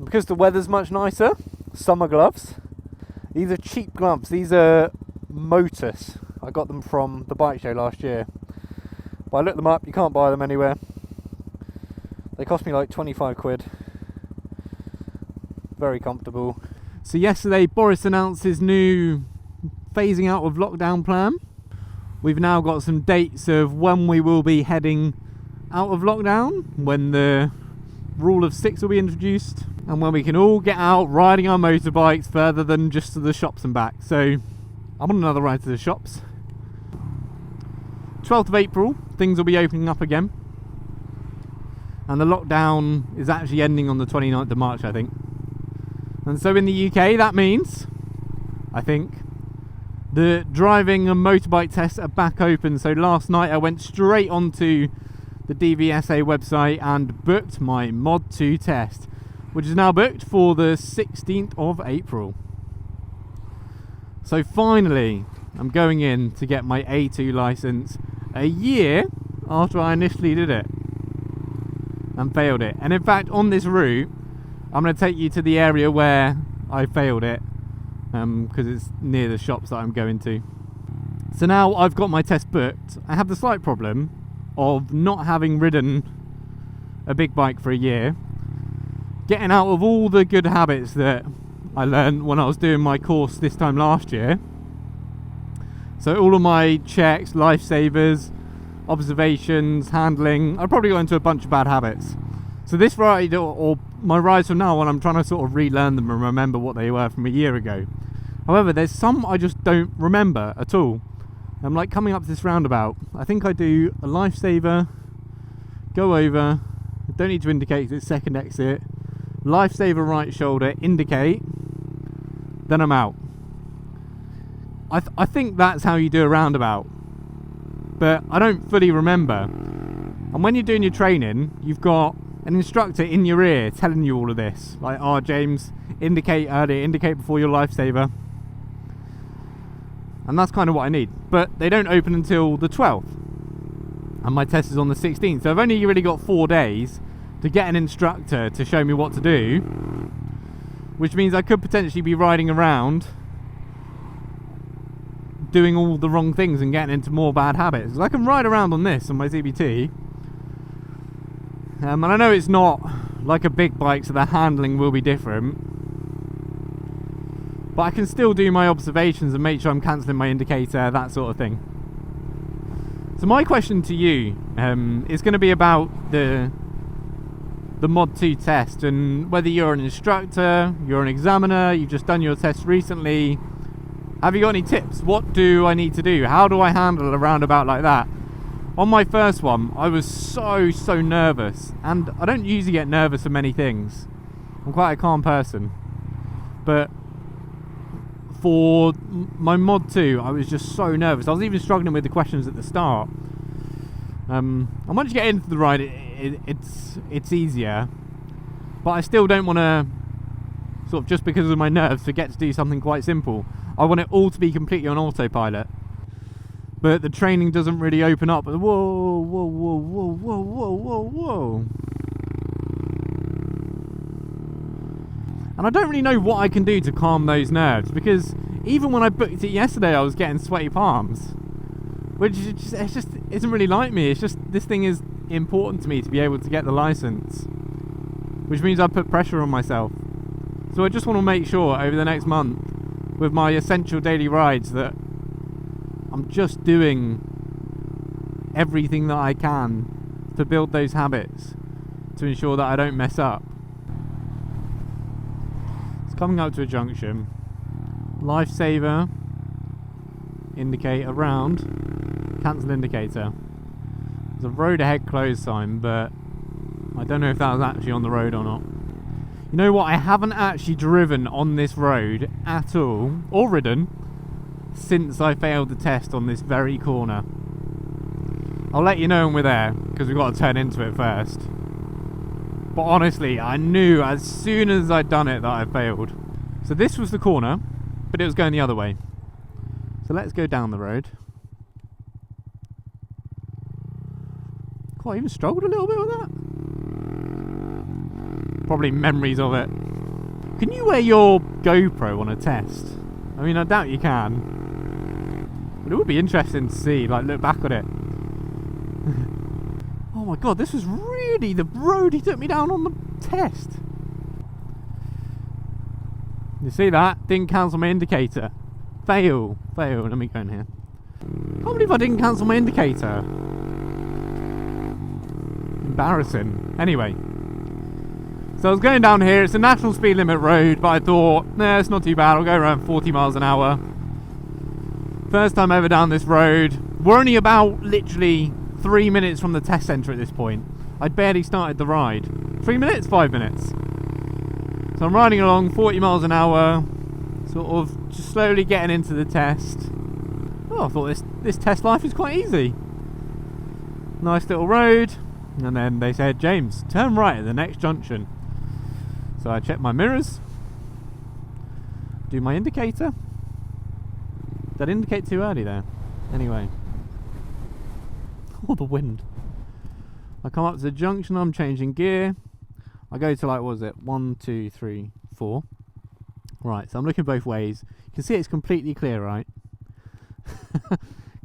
because the weather's much nicer, summer gloves. These are cheap gloves. These are Motus. I got them from the bike show last year. But I looked them up, you can't buy them anywhere. They cost me like 25 quid. Very comfortable. So yesterday Boris announced his new phasing out of lockdown plan. We've now got some dates of when we will be heading out of lockdown, when the rule of 6 will be introduced, and when we can all get out riding our motorbikes further than just to the shops and back. So I'm on another ride to the shops. 12th of April, things will be opening up again. And the lockdown is actually ending on the 29th of March, I think. And so in the UK, that means, I think, the driving and motorbike tests are back open. So last night I went straight onto the DVSA website and booked my Mod 2 test, which is now booked for the 16th of April. So finally, I'm going in to get my A2 license a year after I initially did it and failed it. And in fact, on this route, I'm going to take you to the area where I failed it, because it's near the shops that I'm going to. So now I've got my test booked. I have the slight problem of not having ridden a big bike for a year, getting out of all the good habits that I learned when I was doing my course this time last year. So all of my checks, lifesavers, observations, handling, I probably got into a bunch of bad habits. So this ride, or my rides from now on, I'm trying to sort of relearn them and remember what they were from a year ago. However, there's some I just don't remember at all. I'm like coming up to this roundabout. I think I do a lifesaver, go over, don't need to indicate 'cause it's second exit, lifesaver right shoulder, indicate, then I'm out. I think that's how you do a roundabout, but I don't fully remember. And when you're doing your training, you've got an instructor in your ear telling you all of this, like, oh James, indicate early, indicate before your lifesaver. And that's kind of what I need. But they don't open until the 12th, and my test is on the 16th, so I've only really got 4 days to get an instructor to show me what to do, which means I could potentially be riding around doing all the wrong things and getting into more bad habits. I can ride around on this, on my CBT, and I know it's not like a big bike, so the handling will be different, but I can still do my observations and make sure I'm cancelling my indicator, that sort of thing. So my question to you is going to be about the Mod 2 test, and whether you're an instructor, you're an examiner, you've just done your test recently. Have you got any tips? What do I need to do? How do I handle a roundabout like that? On my first one, I was so nervous, and I don't usually get nervous for many things. I'm quite a calm person, but for my Mod 2, I was just so nervous. I was even struggling with the questions at the start. And once you get into the ride, it's easier, but I still don't want to, sort of just because of my nerves, forget to do something quite simple. I want it all to be completely on autopilot, but the training doesn't really open up. Whoa. And I don't really know what I can do to calm those nerves, because even when I booked it yesterday, I was getting sweaty palms, which it just isn't really like me. It's just, this thing is important to me to be able to get the license, which means I put pressure on myself. So I just want to make sure over the next month, with my essential daily rides, that I'm just doing everything that I can to build those habits to ensure that I don't mess up. It's coming up to a junction. Lifesaver, indicate around, cancel indicator. There's a road ahead closed sign, but I don't know if that was actually on the road or not. You know what, I haven't actually driven on this road at all, or ridden, since I failed the test on this very corner. I'll let you know when we're there, because we've got to turn into it first. But honestly, I knew as soon as I'd done it that I failed. So this was the corner, but it was going the other way. So let's go down the road. I even struggled a little bit with that. Probably memories of it. Can you wear your GoPro on a test? I mean, I doubt you can. But it would be interesting to see, like, look back on it. Oh my god, this was really the road he took me down on the test. You see that? Didn't cancel my indicator. Fail. Let me go in here. I can't believe I didn't cancel my indicator. Embarrassing. Anyway. So I was going down here. It's a national speed limit road, but I thought, nah, it's not too bad. I'll go around 40 miles an hour. First time ever down this road. We're only about literally 3 minutes from the test centre at this point. I'd barely started the ride. 3 minutes? 5 minutes. So I'm riding along 40 miles an hour, sort of just slowly getting into the test. Oh, I thought this test life is quite easy. Nice little road. And then they said, James, turn right at the next junction. So I checked my mirrors, do my indicator. Did I indicate too early there? Anyway. Oh, the wind. I come up to the junction, I'm changing gear. I go to, like, what was it? 1, 2, 3, 4. Right, so I'm looking both ways. You can see it's completely clear, right? Can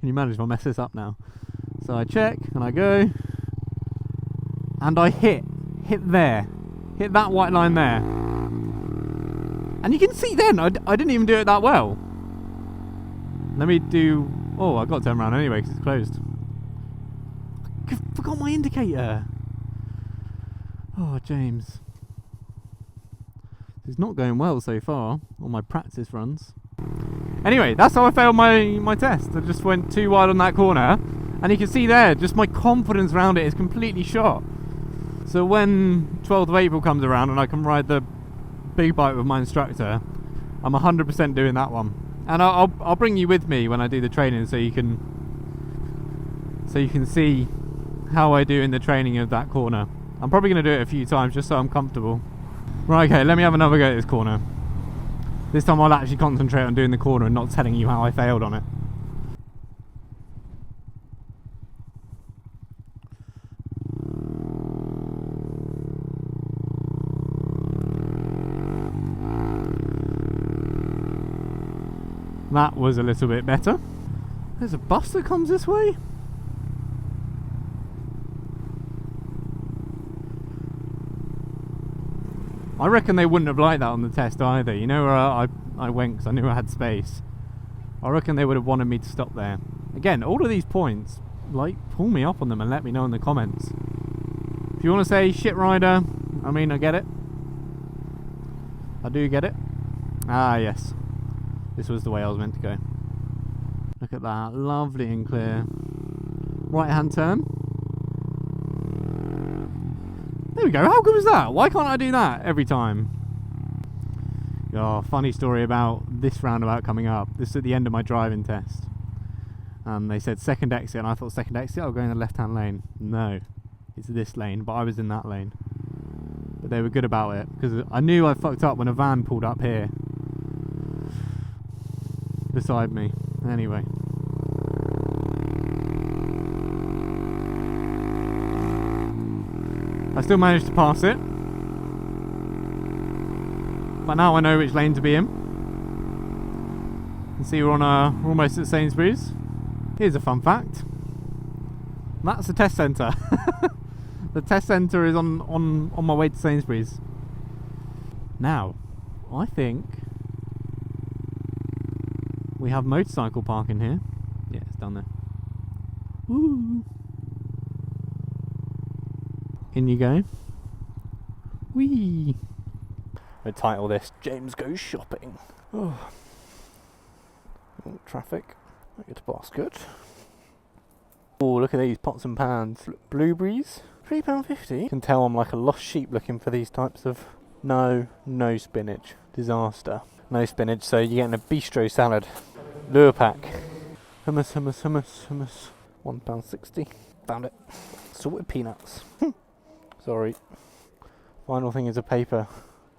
you manage if I mess this up now? So I check and I go. And I hit there. Hit that white line there. And you can see then, I didn't even do it that well. Let me do... Oh, I've got to turn around anyway because it's closed. I forgot my indicator. Oh, James. It's not going well so far on my practice runs. Anyway, that's how I failed my test. I just went too wide on that corner. And you can see there, just my confidence around it is completely shot. So when 12th of April comes around and I can ride the big bike with my instructor, I'm 100% doing that one. And I'll bring you with me when I do the training so you can see how I do in the training of that corner. I'm probably going to do it a few times just so I'm comfortable. Right, okay, let me have another go at this corner. This time I'll actually concentrate on doing the corner and not telling you how I failed on it. That was a little bit better. There's a bus that comes this way. I reckon they wouldn't have liked that on the test either. You know where I went because I knew I had space. I reckon they would have wanted me to stop there. Again, all of these points, like, pull me up on them and let me know in the comments. If you want to say shit rider, I mean, I get it. I do get it. Ah, yes. This was the way I was meant to go. Look at that, lovely and clear. Right hand turn. There we go, how good was that? Why can't I do that every time? Oh, funny story about this roundabout coming up. This is at the end of my driving test. And they said second exit, and I thought second exit, I'll go in the left hand lane. No, it's this lane, but I was in that lane. But they were good about it, because I knew I fucked up when a van pulled up here beside me. Anyway. I still managed to pass it. But now I know which lane to be in. You can see we're almost at Sainsbury's. Here's a fun fact. That's the test centre. The test centre is on my way to Sainsbury's. Now, I think we have motorcycle parking here. Yeah, it's down there. Woo! In you go. Whee! We'll title this James Goes Shopping. Oh, traffic. I get to basket. Oh, look at these pots and pans. Look, blueberries. £3.50. You can tell I'm like a lost sheep looking for these types of... No spinach. Disaster. No spinach, so you're getting a bistro salad. Lure pack. Hummus. £1.60. Found it. Salted peanuts. Sorry. Final thing is a paper.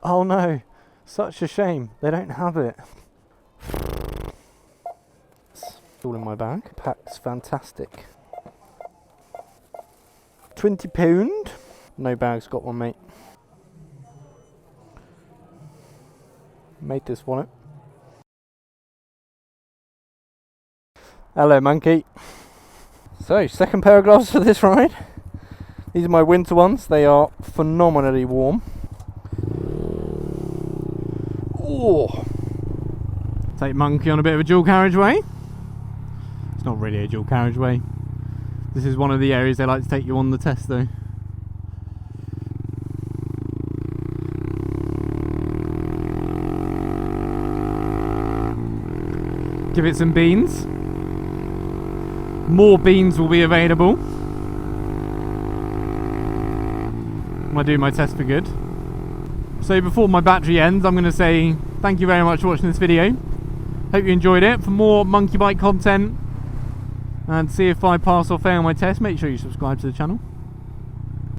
Oh no! Such a shame. They don't have it. It's all in my bag. Pack's fantastic. £20. 20. No bag's got one, mate. Made this wallet. Hello, monkey. So, second pair of gloves for this ride. These are my winter ones. They are phenomenally warm. Oh. Take monkey on a bit of a dual carriageway. It's not really a dual carriageway. This is one of the areas they like to take you on the test though. Give it some beans. More beans will be available when I do my test for good. So before my battery ends, I'm going to say thank you very much for watching this video. Hope you enjoyed it. For more monkey bike content and see if I pass or fail my test, make sure you subscribe to the channel.